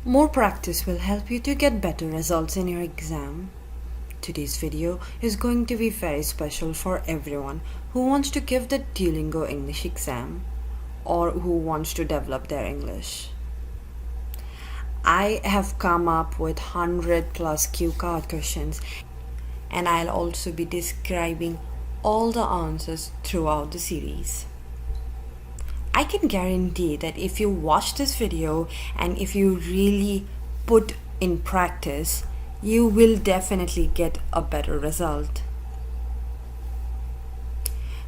More practice will help you to get better results in your exam. Today's video is going to be very special for everyone who wants to give the Duolingo English exam or who wants to develop their English. I have come up with 100 plus cue card questions, and I'll also be describing all the answers throughout the series. I can guarantee that if you watch this video and if you really put in practice, you will definitely get a better result.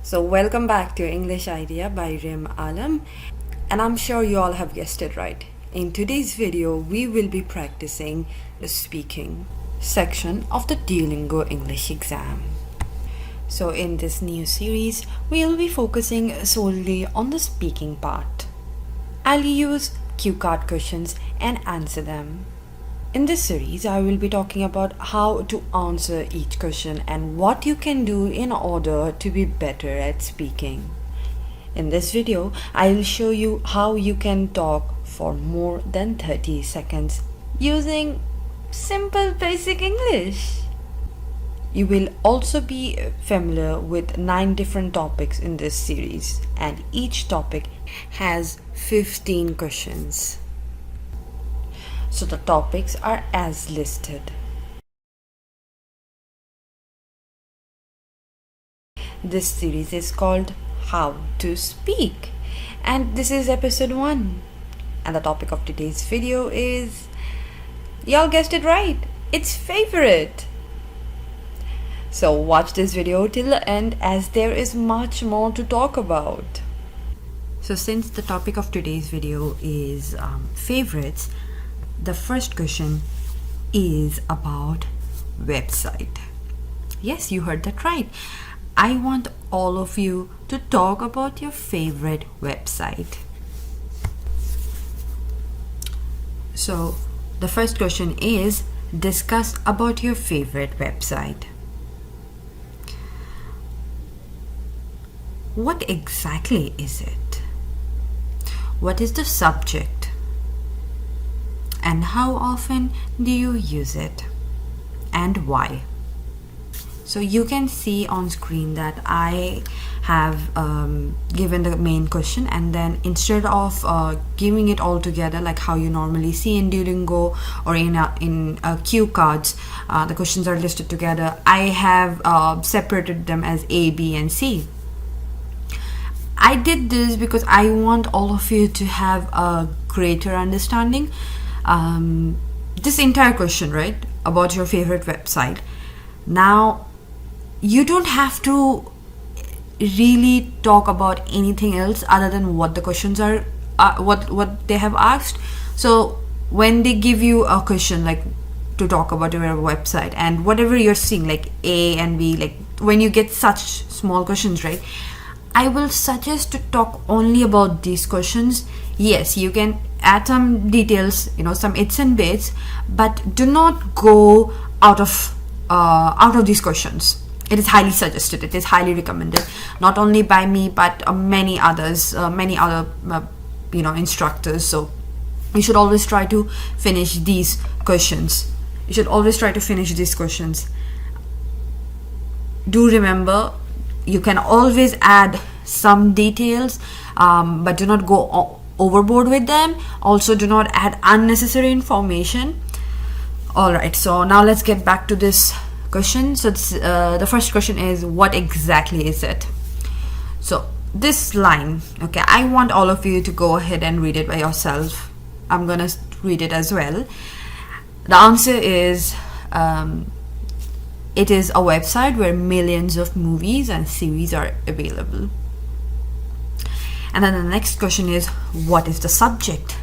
So welcome back to English Idea by Rim Alam, and I'm sure you all have guessed it right. In today's video, we will be practicing the speaking section of the Duolingo English exam. So in this new series, we'll be focusing solely on the speaking part. I'll use cue card questions and answer them. In this series, I will be talking about how to answer each question and what you can do in order to be better at speaking. In this video, I will show you how you can talk for more than 30 seconds using simple basic English. You will also be familiar with 9 different topics in this series, and each topic has 15 questions. So the topics are as listed. This series is called How to Speak, and this is episode 1. And the topic of today's video is, y'all guessed it right, it's favorite. So watch this video till the end, as there is much more to talk about. So since the topic of today's video is favorites, the first question is about website. Yes, you heard that right. I want all of you to talk about your favorite website. So the first question is, discuss about your favorite website. What exactly is it? What is the subject? And how often do you use it? And why? So you can see on screen that I have given the main question, and then instead of giving it all together like how you normally see in Duolingo or in cue cards, the questions are listed together, I have separated them as A, B and C. I did this because I want all of you to have a greater understanding. This entire question, right, about your favorite website. Now, you don't have to really talk about anything else other than what the questions are, what they have asked. So when they give you a question like to talk about your website, and whatever you're seeing like A and B, like when you get such small questions, right, I will suggest to talk only about these questions. Yes, you can add some details, some its and bits, but do not go out of these questions. It is highly suggested. It is highly recommended, not only by me but many others, many other instructors. So you should always try to finish these questions. Do remember, you can always add some details, but do not go overboard with them. Also, do not add unnecessary information. Alright, so now let's get back to this question. So the first question is, what exactly is it? So this line, okay, I want all of you to go ahead and read it by yourself. I'm gonna read it as well. The answer is, it is a website where millions of movies and series are available. And then the next question is, what is the subject?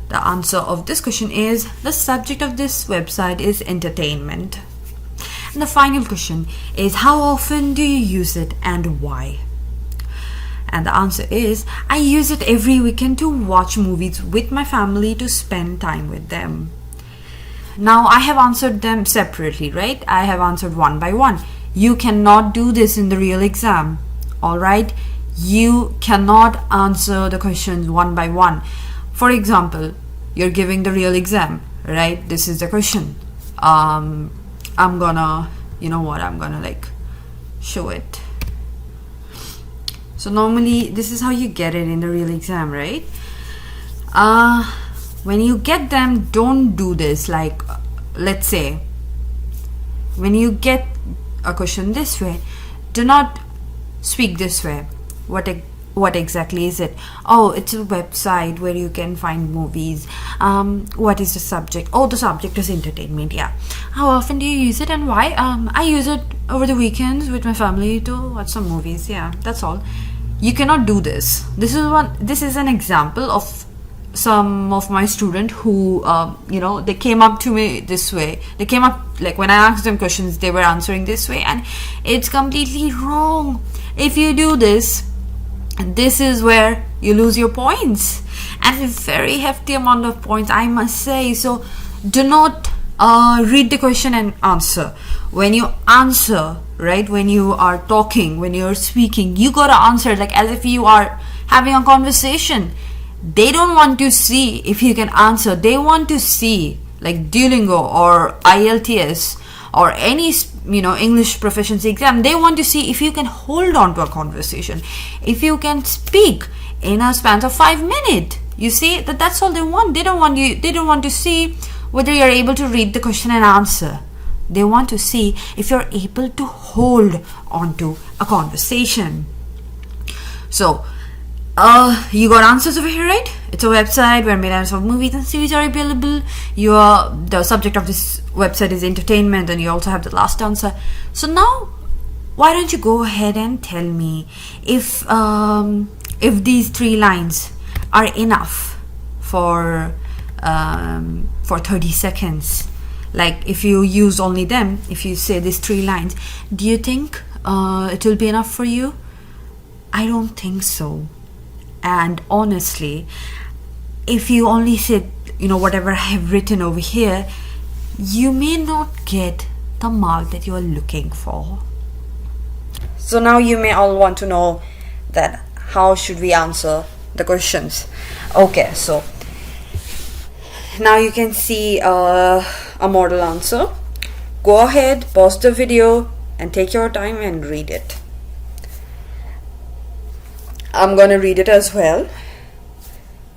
The answer of this question is, the subject of this website is entertainment. And the final question is, how often do you use it and why? And the answer is, I use it every weekend to watch movies with my family, to spend time with them. Now I have answered them separately, right? I have answered one by one. You cannot do this in the real exam. Alright? You cannot answer the questions one by one. For example, you're giving the real exam, right? This is the question. I'm gonna, I'm gonna like show it. So normally this is how you get it in the real exam, right? When you get them, don't do this. Like, let's say when you get a question this way, do not speak this way. What exactly is it? Oh, it's a website where you can find movies. What is the subject? Oh, the subject is entertainment. Yeah. How often do you use it and why? I use it over the weekends with my family to watch some movies. Yeah, that's all. You cannot do this. This is an example of some of my students who they came up to me this way. They came up, like, when I asked them questions, they were answering this way, and it's completely wrong. If you do this is where you lose your points, and a very hefty amount of points, I must say. So do not read the question and answer. When you answer, right, when you are talking, when you're speaking, you gotta answer like as if you are having a conversation. They don't want to see if you can answer. They want to see, like Duolingo or IELTS or any English proficiency exam, they want to see if you can hold on to a conversation, if you can speak in a span of 5 minutes. You see, that's all they want. They don't want to see whether you're able to read the question and answer. They want to see if you're able to hold on to a conversation. So you got answers over here, right? It's a website where millions of movies and series are available. The subject of this website is entertainment, and you also have the last answer. So now, why don't you go ahead and tell me if these 3 lines are enough for 30 seconds? Like, if you use only them, if you say these 3 lines, do you think it will be enough for you? I don't think so. And honestly, if you only said, whatever I have written over here, you may not get the mark that you are looking for. So now you may all want to know that how should we answer the questions. Okay, so now you can see a model answer. Go ahead, pause the video and take your time and read it. I'm gonna read it as well.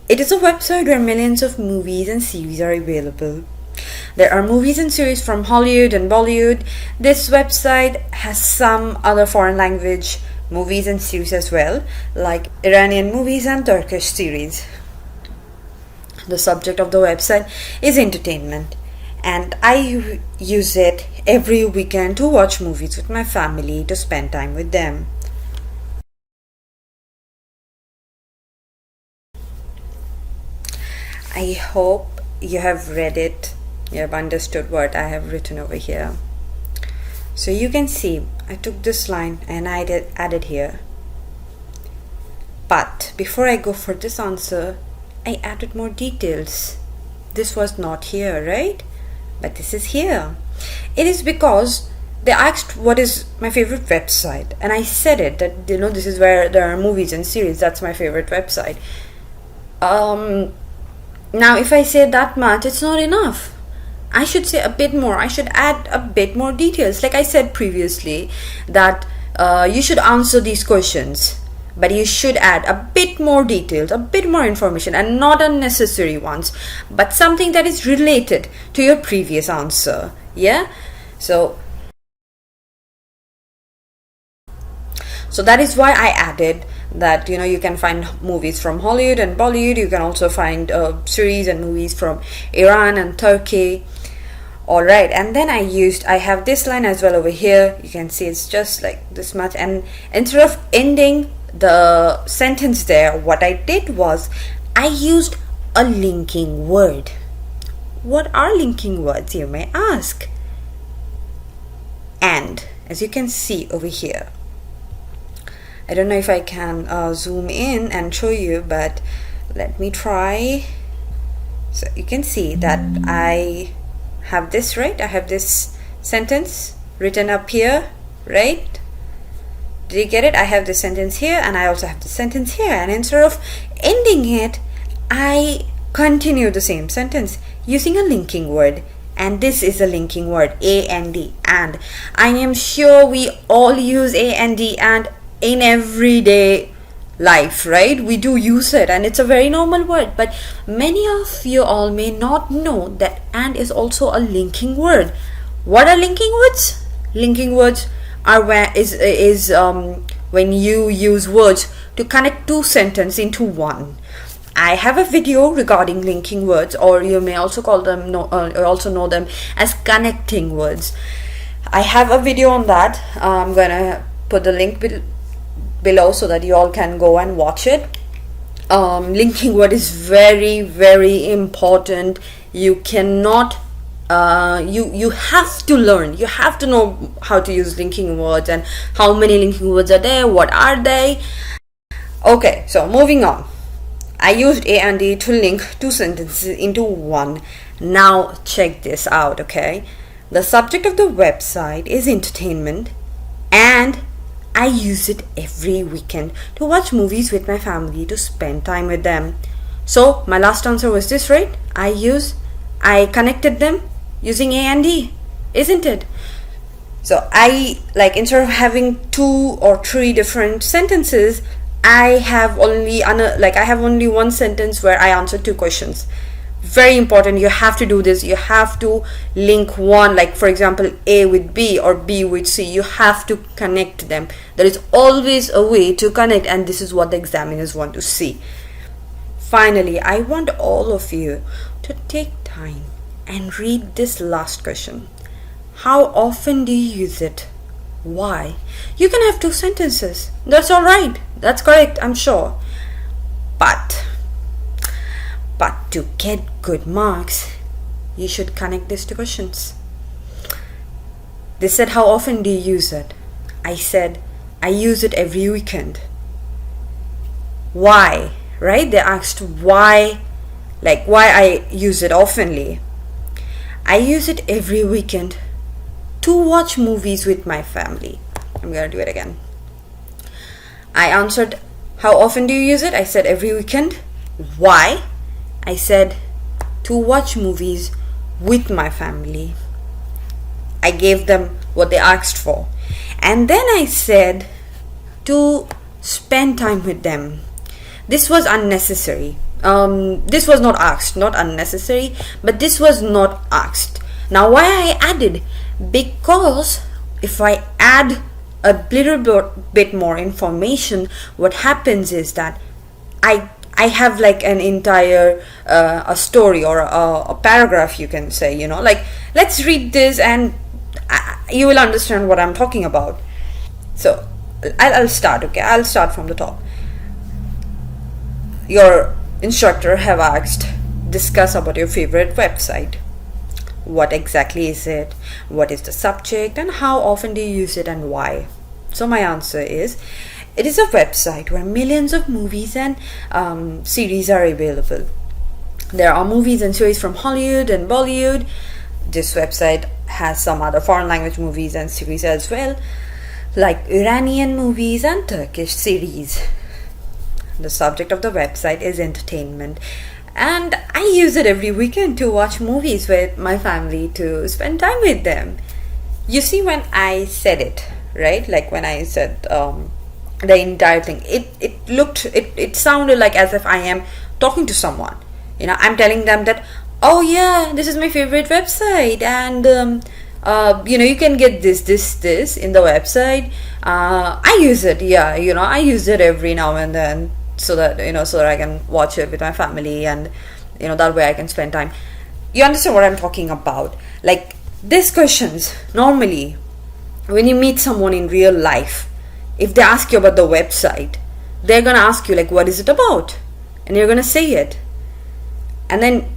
It is a website where millions of movies and series are available. There are movies and series from Hollywood and Bollywood. This website has some other foreign language movies and series as well, like Iranian movies and Turkish series. The subject of the website is entertainment, and I use it every weekend to watch movies with my family, to spend time with them. I hope you have read it, you have understood what I have written over here. So you can see I took this line and I added here. But before I go for this answer, I added more details. This was not here, right? But this is here. It is because they asked what is my favorite website, and I said it that this is where there are movies and series. That's my favorite website. Now if I say that much, it's not enough. I should say a bit more. I should add a bit more details. Like I said previously, that you should answer these questions, but you should add a bit more details, a bit more information, and not unnecessary ones, but something that is related to your previous answer. Yeah? So that is why I added that you can find movies from Hollywood and Bollywood. You can also find series and movies from Iran and Turkey. Alright, and then I have this line as well over here. You can see it's just like this much, and instead of ending the sentence there, what I did was I used a linking word. What are linking words, you may ask? And as you can see over here, I don't know if I can zoom in and show you, but let me try. So you can see that I have this, right? I have this sentence written up here, right? Did you get it? I have this sentence here, and I also have the sentence here, and instead of ending it, I continue the same sentence using a linking word. And this is a linking word, and. And I am sure we all use and in everyday life, right? We do use it, and it's a very normal word. But many of you all may not know that and is also a linking word. What are linking words? Linking words are when you use words to connect two sentences into one. I have a video regarding linking words, or you may also call them also know them as connecting words. I have a video on that. I'm gonna put the link below so that you all can go and watch it. Linking word is very, very important. You cannot you have to learn, you have to know how to use linking words and how many linking words are there, what are they. Okay, so moving on. I used and to link two sentences into one. Now check this out, okay? The subject of the website is entertainment, and I use it every weekend to watch movies with my family, to spend time with them. So my last answer was this, right? I connected them using and, isn't it? So instead of having 2 or 3 different sentences, I have only one sentence where I answer 2 questions. Very important. You have to do this. You have to link one, like for example A with B or B with C. You have to connect them. There is always a way to connect, and this is what the examiners want to see. Finally, I want all of you to take time and read this last question. How often do you use it? Why? You can have 2 sentences. That's all right. That's correct, I'm sure. But to get good marks, you should connect these 2 questions. They said, how often do you use it? I said, I use it every weekend. Why? Right? They asked why I use it oftenly. I use it every weekend to watch movies with my family. I'm gonna do it again. I answered, how often do you use it? I said every weekend. Why? I said to watch movies with my family. I gave them what they asked for. And then I said to spend time with them. This was unnecessary. This was not asked, not unnecessary, but this was not asked. Now why I added? Because if I add a little bit more information, what happens is that I have like an entire a story or a paragraph, you can say, let's read this and you will understand what I'm talking about. So I'll start, okay? I'll start from the top. Your instructor have asked, discuss about your favorite website. What exactly is it? What is the subject? And how often do you use it and why? So my answer is, it is a website where millions of movies and series are available. There are movies and series from Hollywood and Bollywood. This website has some other foreign language movies and series as well, like Iranian movies and Turkish series. The subject of the website is entertainment, and I use it every weekend to watch movies with my family, to spend time with them. You see, when I said it, right, like when I said the entire thing, it sounded like as if I am talking to someone. I'm telling them that, oh yeah, this is my favorite website, and you can get this in the website. I use it, I use it every now and then, so that I can watch it with my family, and that way I can spend time. You understand what I'm talking about? Like, these questions, normally when you meet someone in real life, if they ask you about the website, they're gonna ask you like, what is it about? And you're gonna say it, and then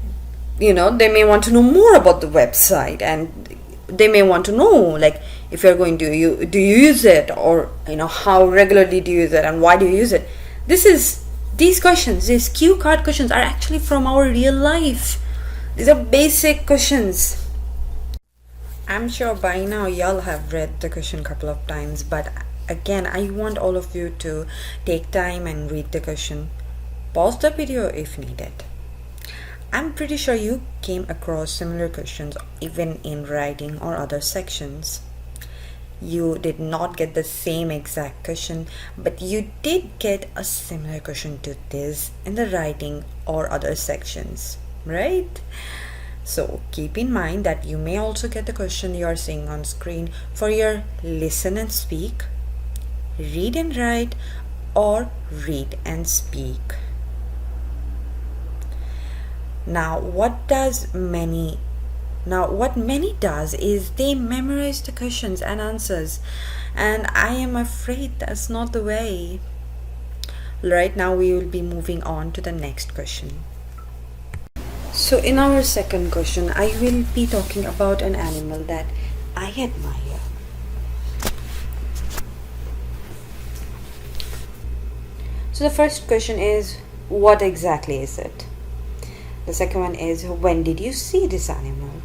they may want to know more about the website, and they may want to know, like, if you're going to do you use it, or how regularly do you use it, and why do you use it. These questions, these cue card questions, are actually from our real life. These are basic questions. I'm sure by now y'all have read the question a couple of times, but again, I want all of you to take time and read the question. Pause the video if needed. I'm pretty sure you came across similar questions even in writing or other sections. You did not get the same exact question, but you did get a similar question to this in the writing or other sections, right? So keep in mind that you may also get the question you are seeing on screen for your listen and speak, read and write, or read and speak. Now what many does is they memorize the questions and answers, and I am afraid that's not the way. Right now we will be moving on to the next question. So in our second question, I will be talking about an animal that I admire. So the first question is, what exactly is it? The second one is, when did you see this animal?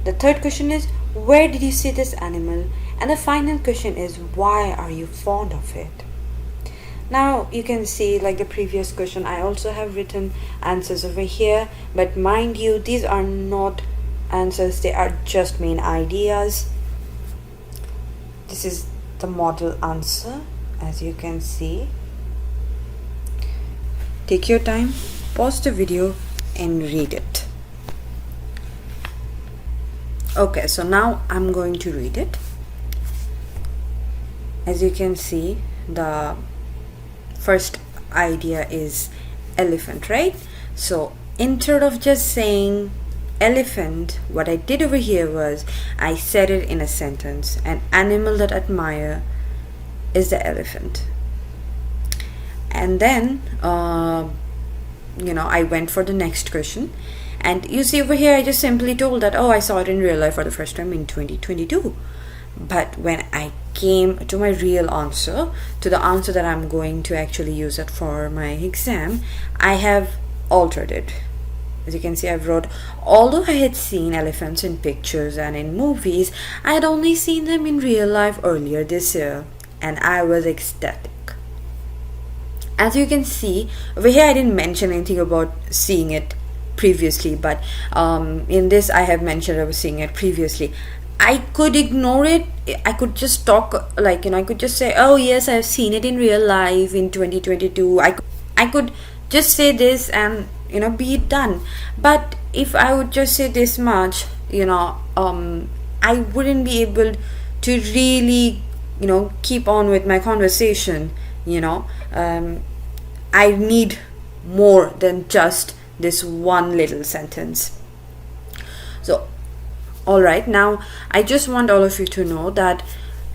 The third question is, where did you see this animal? And the final question is, why are you fond of it? Now you can see, like the previous question, I also have written answers over here, but mind you, these are not answers, they are just main ideas. This is the model answer, as you can see. Take your time, pause the video and read it. Okay, so now I'm going to read it. As you can see, the first idea is elephant, right? So instead of just saying elephant, what I did over here was I said it in a sentence. An animal that I admire is the elephant. And then I went for the next question, and you see over here I just simply told that, oh, I saw it in real life for the first time in 2022. But when I came to my real answer, to the answer that I'm going to actually use it for my exam, I have altered it. As you can see, I've wrote, although I had seen elephants in pictures and in movies, I had only seen them in real life earlier this year, and I was ecstatic. As you can see, over here I didn't mention anything about seeing it previously, but in this I have mentioned I was seeing it previously. I could ignore it. I could just talk, I could just say, oh yes, I've seen it in real life in 2022. I could just say this and be it done. But if I would just say this much, I wouldn't be able to really keep on with my conversation. I need more than just this one little sentence. So alright, now I just want all of you to know that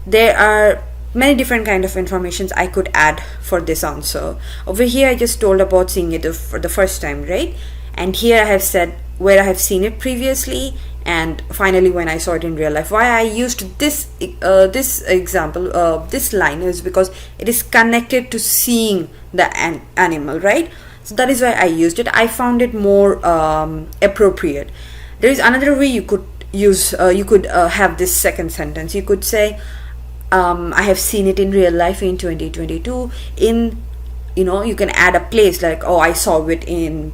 there are many different kind of informations I could add for this answer. Over here I just told about seeing it for the first time, right? And here I have said where I have seen it previously, and finally when I saw it in real life. Why I used this example, this line, is because it is connected to seeing the animal, right? So that is why I used it. I found it more appropriate. There is another way you could use, have this second sentence. You could say, I have seen it in real life in 2022 in, you can add a place like, oh, I saw it in,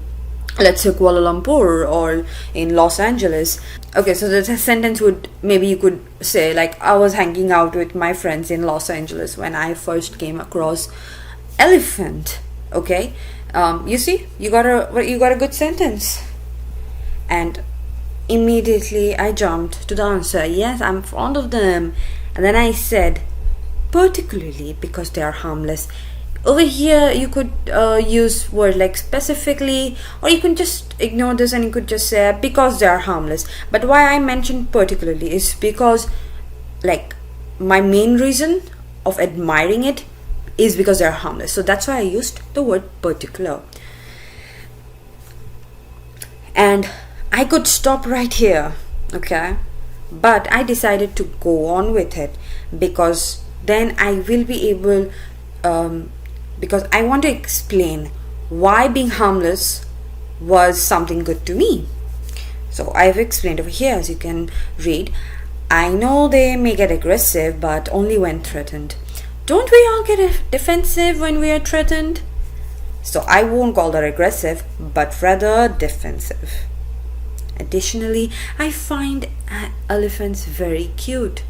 let's say, Kuala Lumpur or in Los Angeles. Okay, so the sentence would, maybe you could say like, I was hanging out with my friends in Los Angeles when I first came across elephant. Okay, you see, you got a good sentence. And immediately I jumped to the answer. Yes, I'm fond of them. And then I said, particularly because they are harmless. Over here you could use word like specifically, or you can just ignore this and you could just say because they are harmless. But why I mentioned particularly is because, like, my main reason of admiring it is because they are harmless. So that's why I used the word particular. And I could stop right here, okay? But I decided to go on with it because then I will be able, because I want to explain why being harmless was something good to me. So I've explained over here, as you can read. I know they may get aggressive, but only when threatened. Don't we all get defensive when we are threatened? So I won't call that aggressive, but rather defensive. Additionally, I find elephants very cute.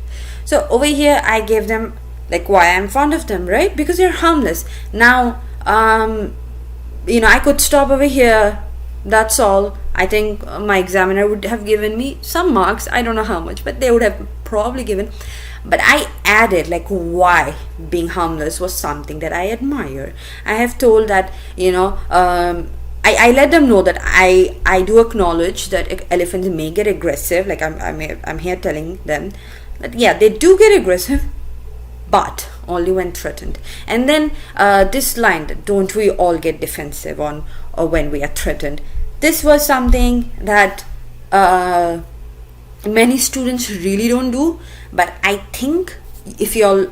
So over here I gave them like why I'm fond of them, right? Because they're harmless. Now I could stop over here. That's all. I think my examiner would have given me some marks. I don't know how much, but they would have probably given. But I added like why being harmless was something that I admire. I have told that I let them know that I do acknowledge that elephants may get aggressive. Like I'm here telling them that they do get aggressive, but only when threatened. And then this line, don't we all get defensive on or when we are threatened? This was something that many students really don't do. But I think if you all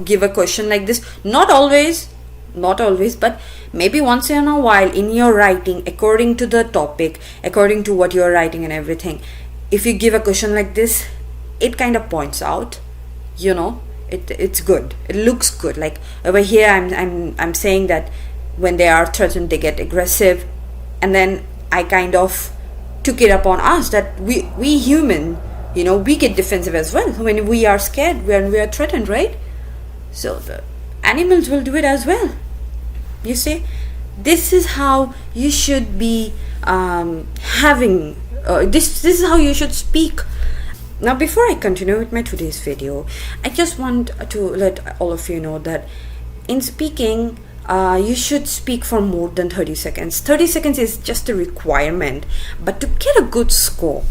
give a question like this, not always, but maybe once in a while in your writing, according to the topic, according to what you're writing and everything, if you give a question like this, it kind of points out, it's good, it looks good. Like over here I'm saying that when they are threatened they get aggressive, and then I kind of took it upon us that we human, we get defensive as well when we are scared, when we are threatened, right? So the animals will do it as well. You see, this is how you should be having this is how you should speak. Now before I continue with my today's video, I just want to let all of you know that in speaking you should speak for more than 30 seconds. 30 seconds is just a requirement, but to get a good score,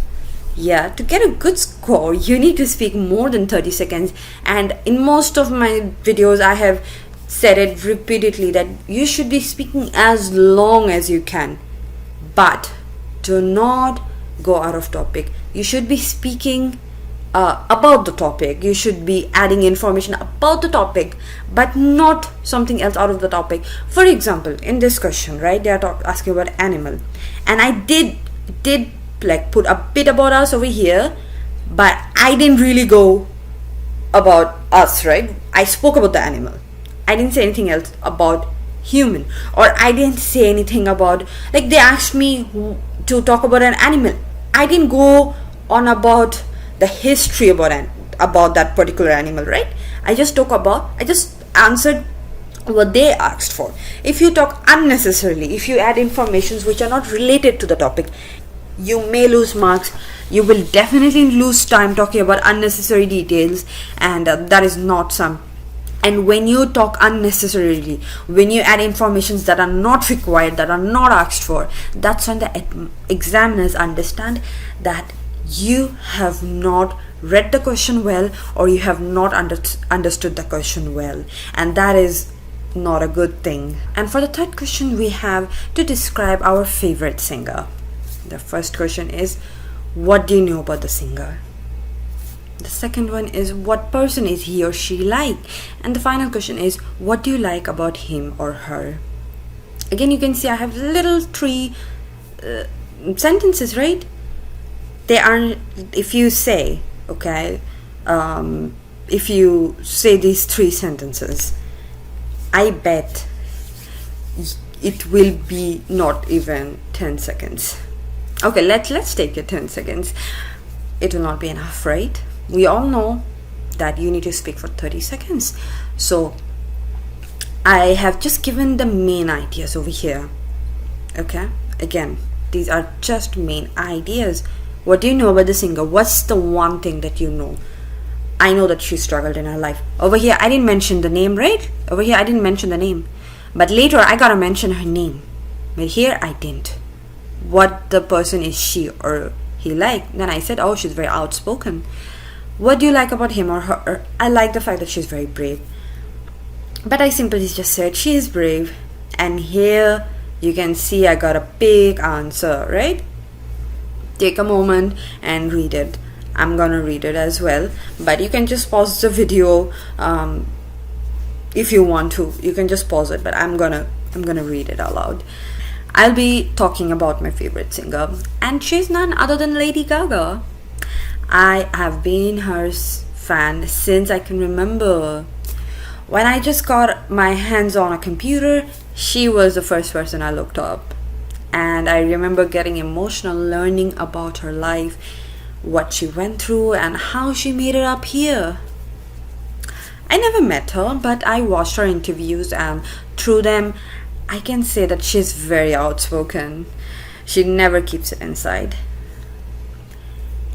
you need to speak more than 30 seconds. And in most of my videos I have said it repeatedly that you should be speaking as long as you can, but do not go out of topic. You should be speaking about the topic. You should be adding information about the topic, but not something else out of the topic. For example, in this question, right, they are asking about animal, and I did like put a bit about us over here, but I didn't really go about us, right? I spoke about the animal. I didn't say anything else about human, or I didn't say anything about, like, they asked me to talk about an animal. I didn't go on about the history about that particular animal, right? I just answered what they asked for. If you talk unnecessarily, if you add informations which are not related to the topic, you may lose marks. You will definitely lose time talking about unnecessary details, and that is not some. And when you talk unnecessarily, when you add informations that are not required, that are not asked for, that's when the examiners understand that you have not read the question well, or you have not understood the question well, and that is not a good thing. And for the third question, we have to describe our favorite singer. The first question is, what do you know about the singer? The second one is, what person is he or she like? And the final question is, what do you like about him or her? Again, you can see I have little 3 sentences, right? They are, if you say, if you say these 3 sentences, I bet it will be not even 10 seconds. Okay, let's take it 10 seconds. It will not be enough, right? We all know that you need to speak for 30 seconds. So I have just given the main ideas over here. Okay, again, these are just main ideas. What do you know about the singer? What's the one thing that you know? I know that she struggled in her life. Over here I didn't mention the name, right? Over here I didn't mention the name, but later I gotta mention her name. But here I didn't. What the person is she or he like? Then I said, oh, she's very outspoken. What do you like about him or her? I like the fact that she's very brave. But I simply just said she is brave, and here you can see I got a big answer, right? Take a moment and read it. I'm gonna read it as well, but you can just pause the video if you want to. You can just pause it, but I'm gonna read it aloud. I'll be talking about my favorite singer, and she's none other than Lady Gaga. I have been her fan since I can remember. When I just got my hands on a computer, She was the first person I looked up, and I remember getting emotional learning about her life, what she went through, and how she made it up here. I never met her, but I watched her interviews, and through them, I can say that she's very outspoken. She never keeps it inside.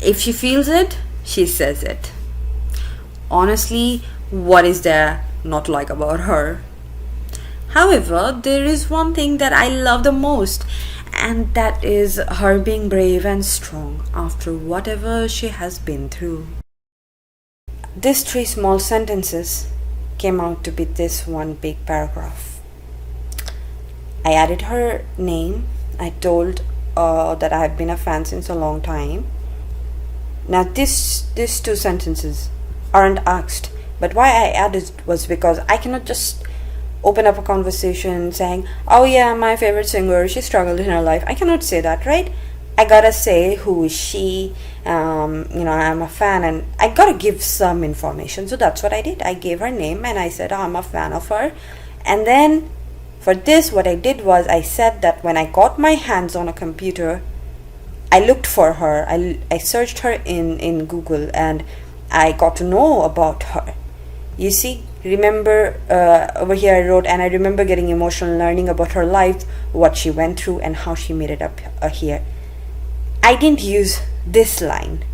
If she feels it, she says it. Honestly, what is there not to like about her? However, there is one thing that I love the most, and that is her being brave and strong after whatever she has been through. These 3 small sentences came out to be this one big paragraph. I added her name. I told that I have been a fan since a long time. Now these 2 sentences aren't asked, but why I added was because I cannot just open up a conversation saying, oh yeah, my favorite singer, she struggled in her life. I cannot say that, right? I gotta say who is she, I'm a fan, and I gotta give some information. So that's what I did. I gave her name and I said, oh, I'm a fan of her. And then for this, what I did was I said that when I got my hands on a computer, I looked for her. I searched her in Google, and I got to know about her. You see, remember over here I wrote, and I remember getting emotional learning about her life, what she went through, and how she made it up here. I didn't use this line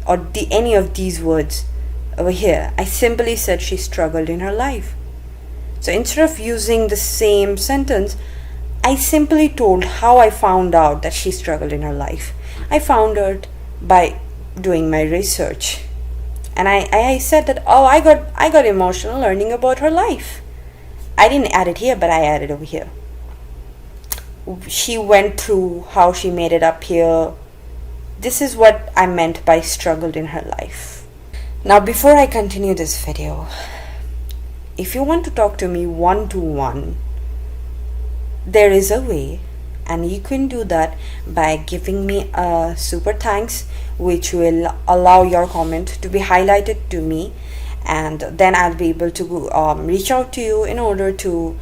or any of these words over here. I simply said she struggled in her life. So instead of using the same sentence, I simply told how I found out that she struggled in her life. I found out by doing my research. And I said that, oh, I got emotional learning about her life. I didn't add it here, but I added over here. She went through how she made it up here. This is what I meant by struggled in her life. Now, before I continue this video, if you want to talk to me one-to-one, there is a way, and you can do that by giving me a super thanks, which will allow your comment to be highlighted to me, and then I'll be able to reach out to you in order to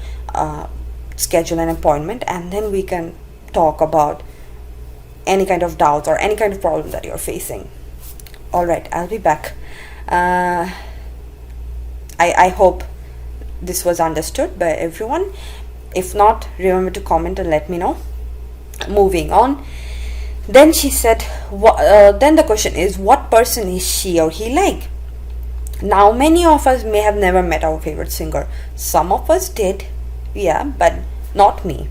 schedule an appointment, and then we can talk about any kind of doubts or any kind of problem that you're facing. Alright, I'll be back. I hope this was understood by everyone. If not, remember to comment and let me know. Moving on. Then she said, then the question is, what person is she or he like? Now, many of us may have never met our favorite singer. Some of us did, yeah, but not me.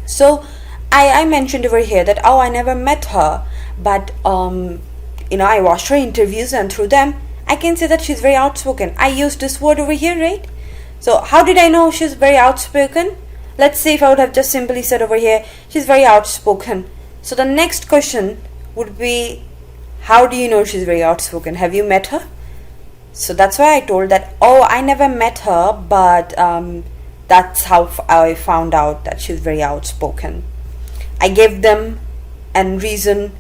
So I mentioned over here that, oh, I never met her, but I watched her interviews, and through them I can say that she's very outspoken. I used this word over here, right? So how did I know she's very outspoken? Let's say if I would have just simply said over here, she's very outspoken. So the next question would be, how do you know she's very outspoken? Have you met her? So that's why I told that, oh, I never met her, but that's how I found out that she's very outspoken. I gave them a reason,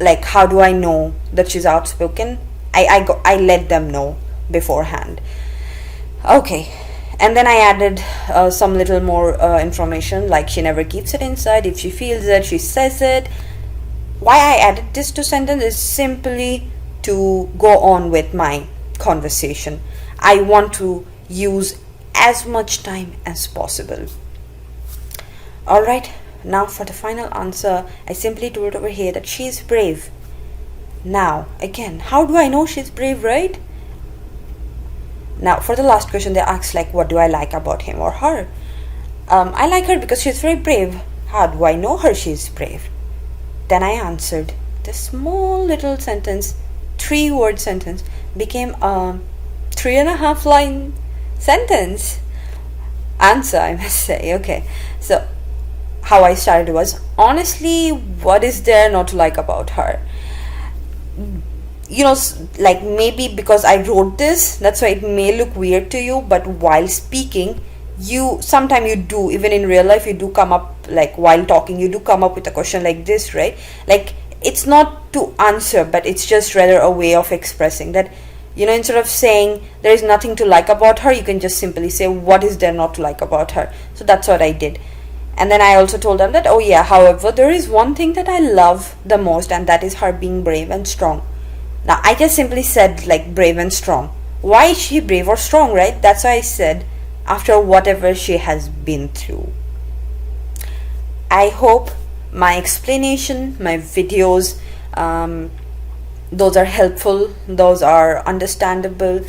like how do I know that she's outspoken? I let them know beforehand. Okay, and then I added some little more information, like she never keeps it inside. If she feels it, she says it. Why I added this to sentence is simply to go on with my conversation. I want to use as much time as possible. Alright, now for the final answer, I simply told over here that she is brave. Now, again, how do I know she's brave, right? Now, for the last question, they asked, like, what do I like about him or her? I like her because she's very brave. How do I know her she's brave? Then I answered. This small little sentence, 3-word sentence, became a 3.5 line sentence. Answer, I must say. Okay, so how I started was, honestly, what is there not to like about her? Like maybe because I wrote this, that's why it may look weird to you, but while speaking, sometimes you do, even in real life, you do come up, like while talking, you do come up with a question like this, right? Like, it's not to answer, but it's just rather a way of expressing that Instead of saying there is nothing to like about her, you can just simply say what is there not to like about her. So that's what I did. And then I also told them that, oh yeah, however, there is one thing that I love the most, and that is her being brave and strong. Now I just simply said like brave and strong. Why is she brave or strong, right? That's why I said after whatever she has been through. I hope my explanation, my videos, those are helpful, those are understandable.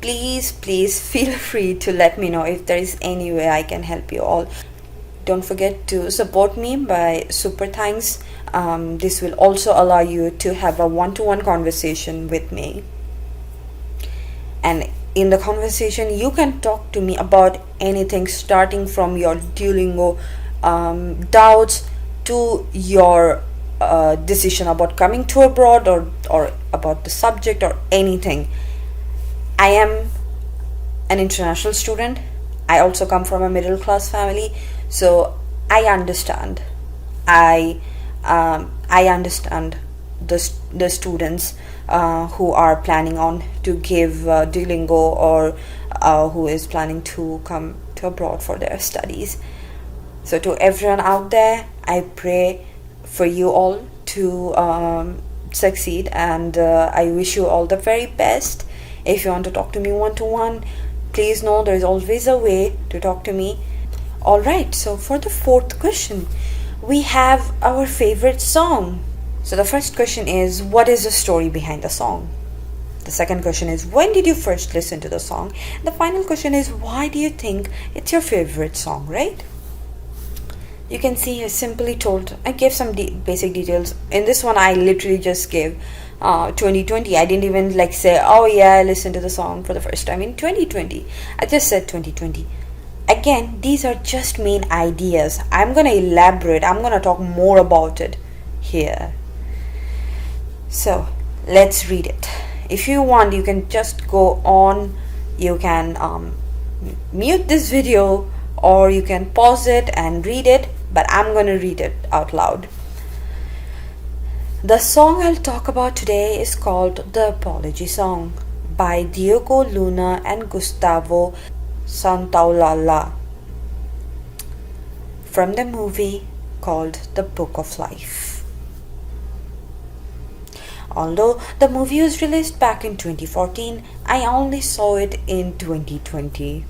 Please feel free to let me know if there is any way I can help you all. Don't forget to support me by super thanks. This will also allow you to have a one-to-one conversation with me. And in the conversation, you can talk to me about anything, starting from your Duolingo doubts to your decision about coming to abroad, or about the subject or anything. I am an international student. I also come from a middle class family, so I understand. I understand the students who are planning on to give Duolingo, or who is planning to come to abroad for their studies. So to everyone out there, I pray for you all to succeed, and I wish you all the very best. If you want to talk to me one-to-one, please know there is always a way to talk to me. Alright, so for the fourth question, we have our favorite song. So the first question is, what is the story behind the song? The second question is, when did you first listen to the song? The final question is, why do you think it's your favorite song, right? You can see I simply told, I gave some basic details. In this one, I literally just gave 2020. I didn't even like say, oh yeah, I listened to the song for the first time in 2020. I just said 2020. Again, these are just main ideas. I'm gonna elaborate. I'm gonna talk more about it here. So let's read it. If you want, you can just go on. You can mute this video, or you can pause it and read it, but I'm gonna read it out loud. The song I'll talk about today is called The Apology Song by Diego Luna and Gustavo Santaolalla, from the movie called The Book of Life. Although the movie was released back in 2014, I only saw it in 2020.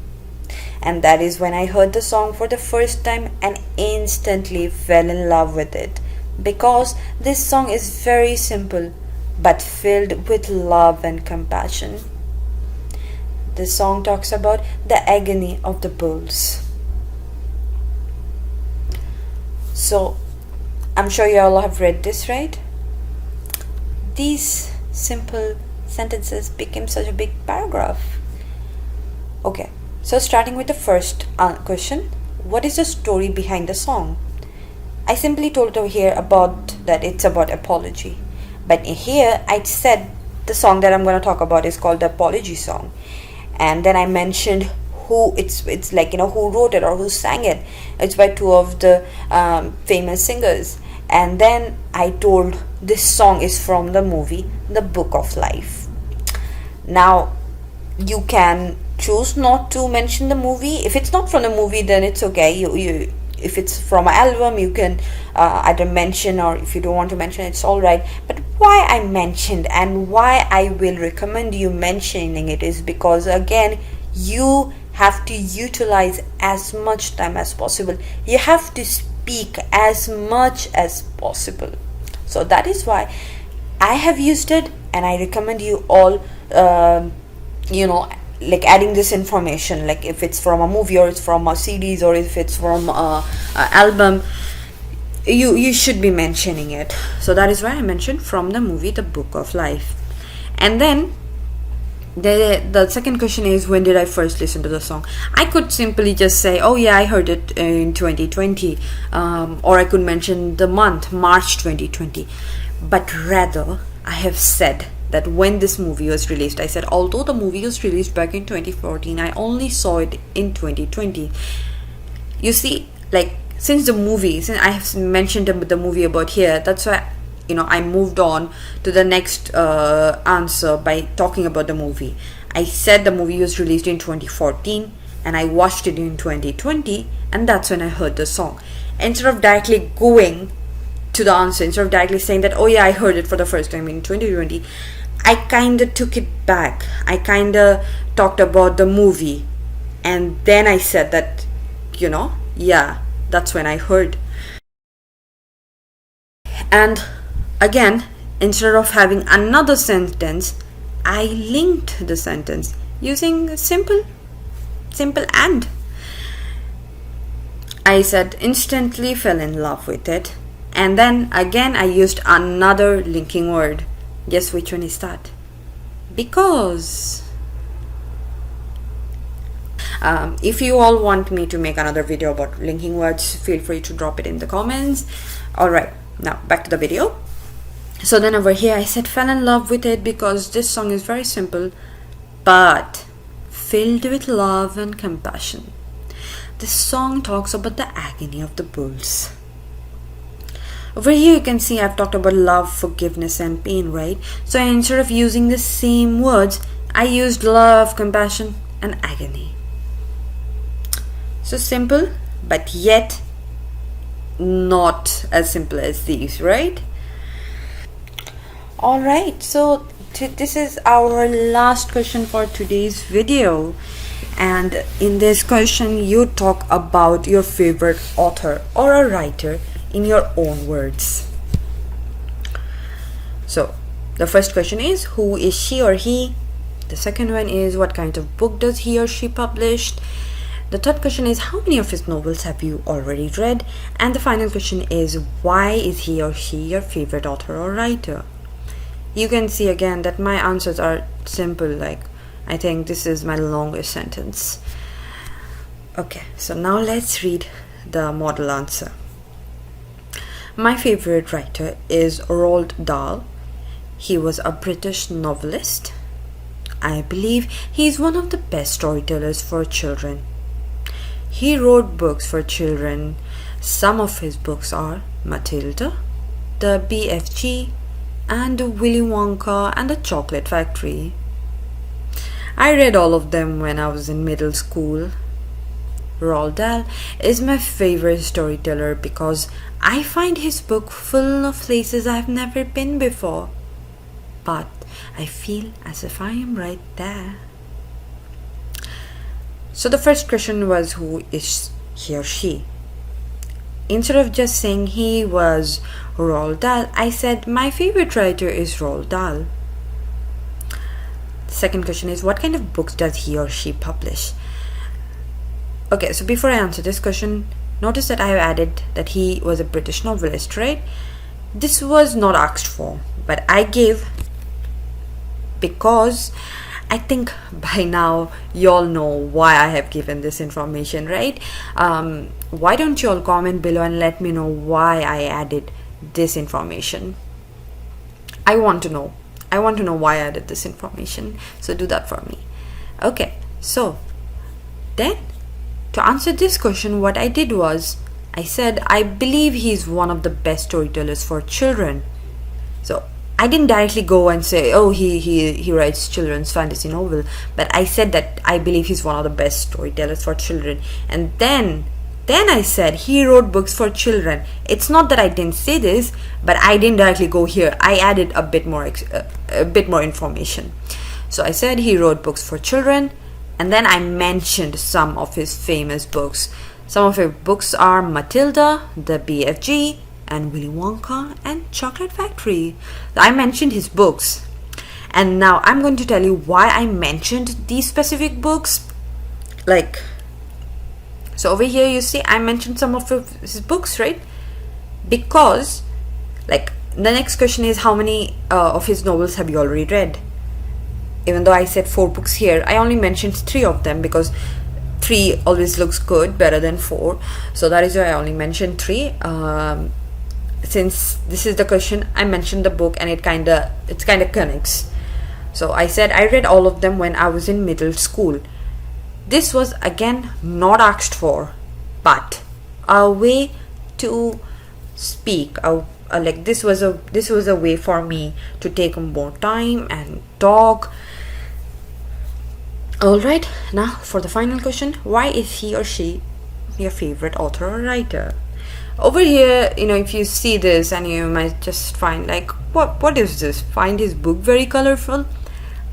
And that is when I heard the song for the first time and instantly fell in love with it, because this song is very simple but filled with love and compassion. This song talks about the agony of the bulls. So, I'm sure you all have read this, right? These simple sentences became such a big paragraph. Okay, so starting with the first question, what is the story behind the song? I simply told over here about that it's about apology. But here I said the song that I'm going to talk about is called The Apology Song. And then I mentioned who it's like, who wrote it or who sang it. It's by two of the famous singers. And then I told this song is from the movie The Book of Life. Now you can choose not to mention the movie. If it's not from the movie, then it's okay. You if it's from an album, you can either mention, or if you don't want to mention, it's all right. But why I mentioned and why I will recommend you mentioning it is because, again, you have to utilize as much time as possible. You have to speak as much as possible. So that is why I have used it, and I recommend you all, like adding this information, like if it's from a movie or it's from a series or if it's from a album, you should be mentioning it. So that is why I mentioned from the movie The Book of Life. And then the second question is, when did I first listen to the song? I could simply just say, oh yeah, I heard it in 2020, or I could mention the month, March 2020. But rather, I have said that when this movie was released, I said, although the movie was released back in 2014, I only saw it in 2020. You see, like, since I have mentioned the movie about here, that's why I moved on to the next answer by talking about the movie. I said the movie was released in 2014 and I watched it in 2020, and that's when I heard the song. Instead of directly going to the answer, instead of directly saying that, oh yeah, I heard it for the first time in 2020, I kind of took it back. I kind of talked about the movie, and then I said that, yeah, that's when I heard. And again, instead of having another sentence, I linked the sentence using simple and. I said instantly fell in love with it, and then again I used another linking word. Guess which one is that? Because. If you all want me to make another video about linking words, feel free to drop it in the comments. Alright, now back to the video. So then over here I said fell in love with it because this song is very simple but filled with love and compassion. This song talks about the agony of the bulls. Over here you can see I've talked about love, forgiveness and pain, right? So instead of using the same words, I used love, compassion and agony. So simple, but yet not as simple as these, right? Alright, so this is our last question for today's video. And in this question, you talk about your favorite author or a writer in your own words. So the first question is, who is she or he? The second one is, what kind of book does he or she published? The third question is, how many of his novels have you already read? And the final question is, why is he or she your favorite author or writer? You can see again that my answers are simple, like I think this is my longest sentence. Okay, so now let's read the model answer. My favorite writer is Roald Dahl. He was a British novelist. I believe he is one of the best storytellers for children. He wrote books for children. Some of his books are Matilda, the BFG, and Willy Wonka and the Chocolate Factory. I read all of them when I was in middle school. Roald Dahl is my favorite storyteller because I find his book full of places I've never been before. But I feel as if I am right there. So the first question was, who is he or she? Instead of just saying he was Roald Dahl, I said my favorite writer is Roald Dahl. The second question is, what kind of books does he or she publish? Okay, so before I answer this question, notice that I have added that he was a British novelist, right? This was not asked for, but I gave because I think by now you all know why I have given this information, right? Why don't you all comment below and let me know why I added this information? I want to know why I added this information, so do that for me. Okay, so then to answer this question, what I did was I said I believe he's one of the best storytellers for children. So I didn't directly go and say, oh, he writes children's fantasy novel, but I said that I believe he's one of the best storytellers for children. And then I said he wrote books for children. It's not that I didn't say this, but I didn't directly go here. I added a bit more information. So I said he wrote books for children, and then I mentioned some of his famous books. Some of his books are Matilda, the BFG, and Willy Wonka and Chocolate Factory. I mentioned his books, and now I'm going to tell you why I mentioned these specific books. So over here you see I mentioned some of his books, right? Because the next question is, how many of his novels have you already read? Even though I said 4 books here, I only mentioned 3 of them because 3 always looks good, better than 4. So that is why I only mentioned 3. Since this is the question, I mentioned the book and it kind of connects. So I said I read all of them when I was in middle school. This was again not asked for, but a way to speak, a like this was a way for me to take more time and talk. Alright, now for the final question, why is he or she your favorite author or writer? Over here, if you see this, and you might just find like, what is this? Find his book very colorful?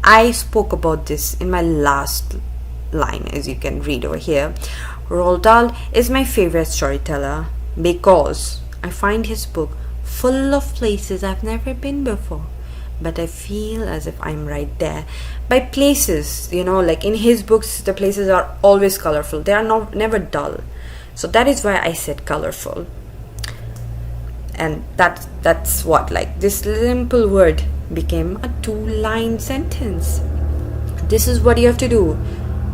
I spoke about this in my last line, as you can read over here. Roald Dahl is my favorite storyteller because I find his book full of places I've never been before, but I feel as if I'm right there. By places, like in his books, the places are always colorful. They are never dull. So that is why I said colorful. And that's what, like, this simple word became a 2-line sentence. This is what you have to do.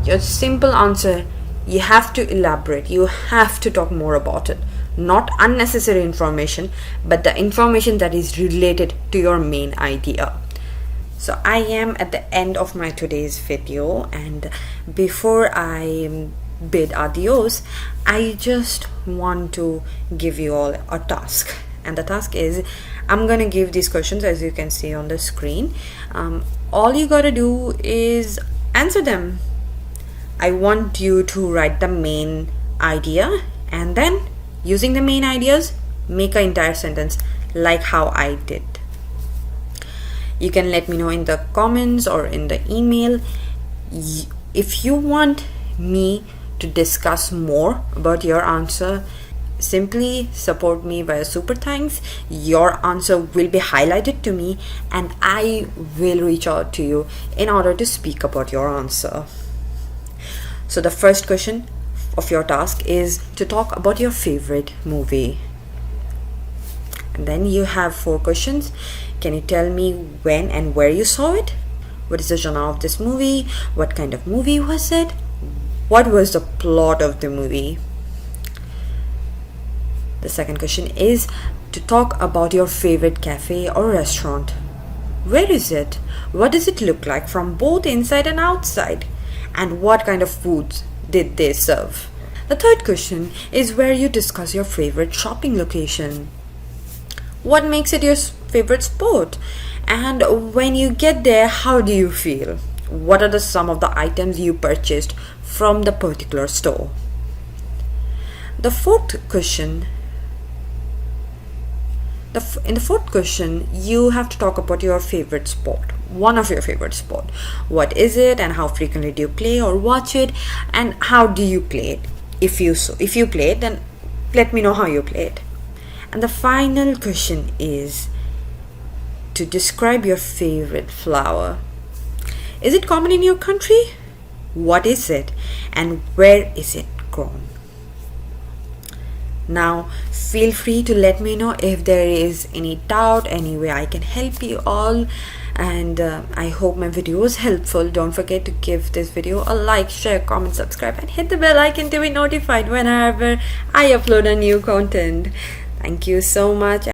Your simple answer, you have to elaborate. You have to talk more about it. Not unnecessary information, but the information that is related to your main idea. So I am at the end of my today's video, and before I bid adios, I just want to give you all a task. And the task is, I'm gonna give these questions as you can see on the screen. All you gotta do is answer them. I want you to write the main idea, and then using the main ideas, make an entire sentence like how I did. You can let me know in the comments or in the email. If you want me to discuss more about your answer, simply support me via super thanks. Your answer will be highlighted to me, and I will reach out to you in order to speak about your answer. So the first question of your task is to talk about your favorite movie. And then you have 4 questions. Can you tell me when and where you saw it? What is the genre of this movie? What kind of movie was it? What was the plot of the movie? The second question is to talk about your favorite cafe or restaurant. Where is it? What does it look like from both inside and outside? And what kind of foods did they serve? The third question is where you discuss your favorite shopping location. What makes it your favorite sport? And when you get there, how do you feel? What are some of the items you purchased from the particular store? The fourth question, in the fourth question, you have to talk about your favorite sport. One of your favorite sport. What is it, and how frequently do you play or watch it, and how do you play it? If you play it, then let me know how you play it. And the final question is to describe your favorite flower. Is it common in your country? What is it, and where is it grown? Now feel free to let me know if there is any doubt, any way I can help you all. And I hope my video was helpful. Don't forget to give this video a like, share, comment, subscribe, and hit the bell icon to be notified whenever I upload a new content. Thank you so much.